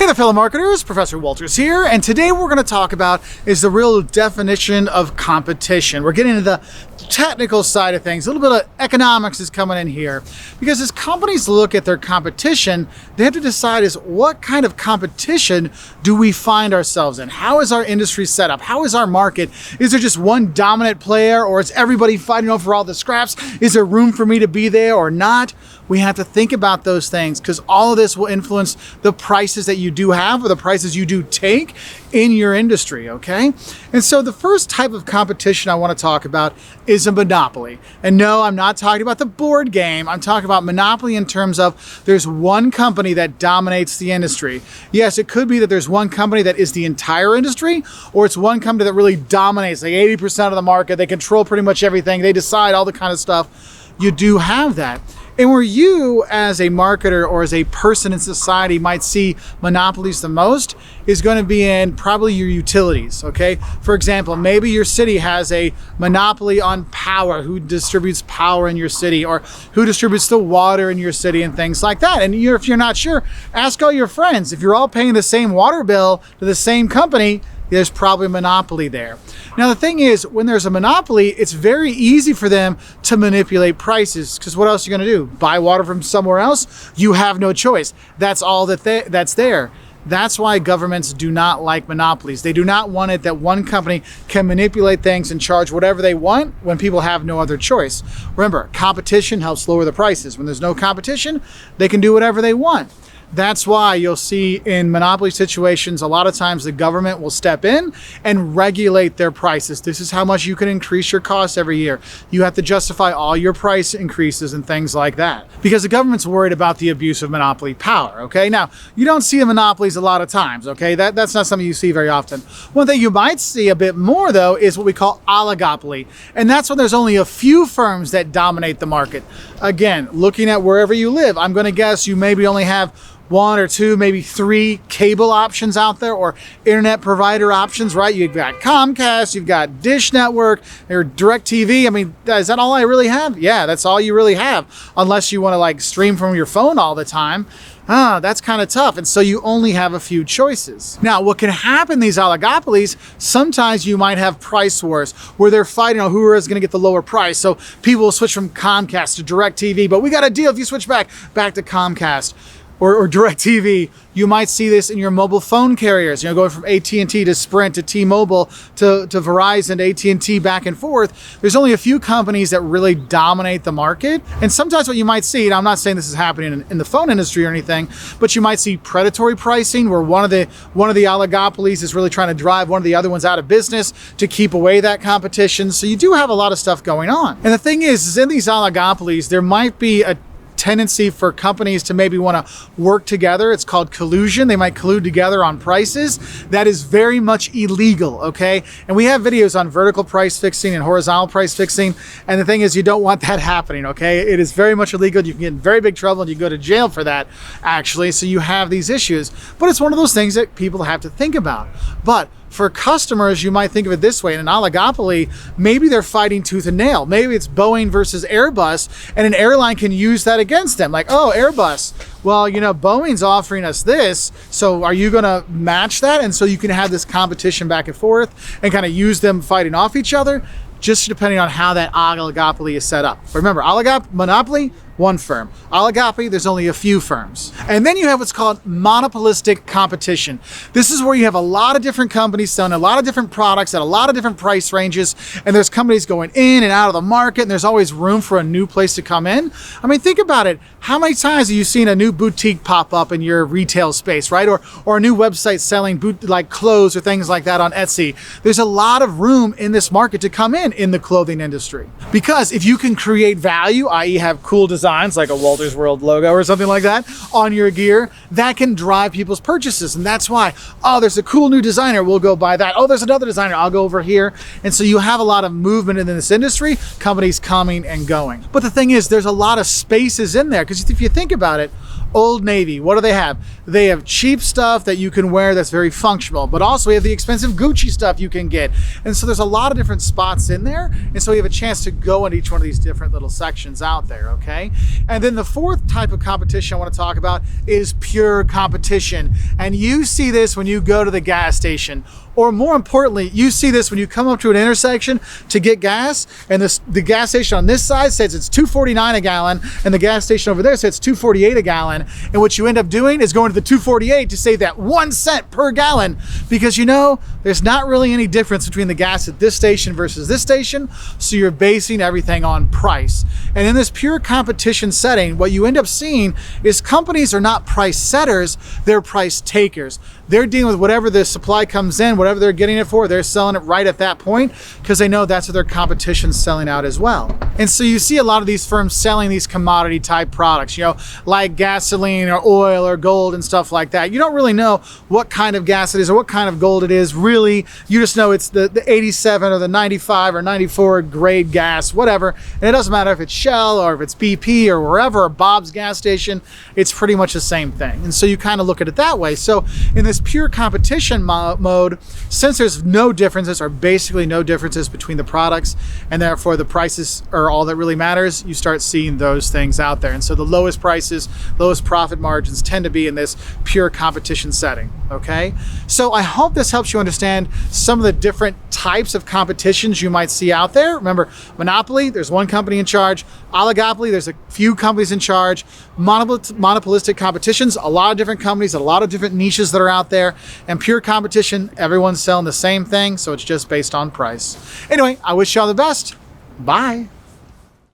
Hey there, fellow marketers, Professor Wolters here, and today what we're going to talk about is the real definition of competition. We're getting into the technical side of things. A little bit of economics is coming in here, because as companies look at their competition, they have to decide is what kind of competition do we find ourselves in? How is our industry set up? How is our market? Is there just one dominant player, or is everybody fighting over all the scraps? Is there room for me to be there or not? We have to think about those things, because all of this will influence the prices that you do have or the prices you do take in your industry, okay? And so the first type of competition I want to talk about is a monopoly. And no, I'm not talking about the board game. I'm talking about monopoly in terms of there's one company that dominates the industry. Yes, it could be that there's one company that is the entire industry, or it's one company that really dominates, like 80% of the market. They control pretty much everything. They decide all the kind of stuff. You do have that. And where you as a marketer or as a person in society might see monopolies the most is going to be in probably your utilities, okay? For example, maybe your city has a monopoly on power, who distributes power in your city, or who distributes the water in your city and things like that. And if you're not sure, ask all your friends. If you're all paying the same water bill to the same company, there's probably a monopoly there. Now, the thing is, when there's a monopoly, it's very easy for them to manipulate prices, because what else are you going to do? Buy water from somewhere else? You have no choice. That's all that's there. That's why governments do not like monopolies. They do not want it that one company can manipulate things and charge whatever they want when people have no other choice. Remember, competition helps lower the prices. When there's no competition, they can do whatever they want. That's why you'll see in monopoly situations, a lot of times the government will step in and regulate their prices. This is how much you can increase your costs every year. You have to justify all your price increases and things like that, because the government's worried about the abuse of monopoly power, okay? Now, you don't see monopolies a lot of times, okay? That's not something you see very often. One thing you might see a bit more, though, is what we call oligopoly, and that's when there's only a few firms that dominate the market. Again, looking at wherever you live, I'm going to guess you maybe only have one or two, maybe three cable options out there, or internet provider options, right? You've got Comcast, you've got Dish Network, or DirecTV. I mean, is that all I really have? Yeah, that's all you really have, unless you want to like stream from your phone all the time. That's kind of tough. And so you only have a few choices. Now, what can happen in these oligopolies, sometimes you might have price wars where they're fighting on who is going to get the lower price. So people will switch from Comcast to DirecTV, but we got a deal if you switch back to Comcast. Or DirecTV. You might see this in your mobile phone carriers, going from AT&T to Sprint to T-Mobile to Verizon to AT&T back and forth. There's only a few companies that really dominate the market. And sometimes what you might see, and I'm not saying this is happening in the phone industry or anything, but you might see predatory pricing where one of the oligopolies is really trying to drive one of the other ones out of business to keep away that competition. So you do have a lot of stuff going on. And the thing is in these oligopolies, there might be a tendency for companies to maybe want to work together. It's called collusion. They might collude together on prices. That is very much illegal, okay? And we have videos on vertical price fixing and horizontal price fixing. And the thing is, you don't want that happening, okay? It is very much illegal. You can get in very big trouble and you go to jail for that, actually. So you have these issues. But it's one of those things that people have to think about. But for customers, you might think of it this way. In an oligopoly, maybe they're fighting tooth and nail. Maybe it's Boeing versus Airbus, and an airline can use that against them. Like, oh, Airbus, well, Boeing's offering us this, so are you going to match that? And so you can have this competition back and forth and kind of use them fighting off each other, just depending on how that oligopoly is set up. Remember, monopoly, one firm. Oligopoly, there's only a few firms. And then you have what's called monopolistic competition. This is where you have a lot of different companies selling a lot of different products at a lot of different price ranges, and there's companies going in and out of the market, and there's always room for a new place to come in. I mean, think about it. How many times have you seen a new boutique pop up in your retail space, right? Or a new website selling like clothes or things like that on Etsy? There's a lot of room in this market to come in the clothing industry. Because if you can create value, i.e. have cool designs like a Wolters World logo or something like that on your gear, that can drive people's purchases. And that's why, oh, there's a cool new designer, we'll go buy that. Oh, there's another designer, I'll go over here. And so you have a lot of movement in this industry, companies coming and going. But the thing is, there's a lot of spaces in there, because if you think about it, Old Navy, what do they have? They have cheap stuff that you can wear that's very functional, but also we have the expensive Gucci stuff you can get. And so there's a lot of different spots in there. And so you have a chance to go into each one of these different little sections out there, okay? And then the fourth type of competition I want to talk about is pure competition. And you see this when you go to the gas station. Or more importantly, you see this when you come up to an intersection to get gas, and the gas station on this side says it's $2.49 a gallon, and the gas station over there says it's $2.48 a gallon. And what you end up doing is going to the $2.48 to save that 1 cent per gallon, because you know there's not really any difference between the gas at this station versus this station, so you're basing everything on price. And in this pure competition setting, what you end up seeing is companies are not price setters, they're price takers. They're dealing with whatever the supply comes in, whatever they're getting it for, they're selling it right at that point because they know that's what their competition's selling out as well. And so you see a lot of these firms selling these commodity type products, you know, like gasoline or oil or gold and stuff like that. You don't really know what kind of gas it is or what kind of gold it is, really. You just know it's the 87 or the 95 or 94 grade gas, whatever. And it doesn't matter if it's Shell or if it's BP or wherever, or Bob's gas station, it's pretty much the same thing. And so you kind of look at it that way. So in this pure competition mode, since there's no differences, or basically no differences between the products, and therefore the prices are all that really matters, you start seeing those things out there. And so the lowest prices, lowest profit margins tend to be in this pure competition setting, okay? So I hope this helps you understand some of the different types of competitions you might see out there. Remember, monopoly, there's one company in charge. Oligopoly, there's a few companies in charge. Monopolistic competitions, a lot of different companies, a lot of different niches that are out there. And pure competition, everyone's selling the same thing, so it's just based on price. Anyway, I wish you all the best. Bye.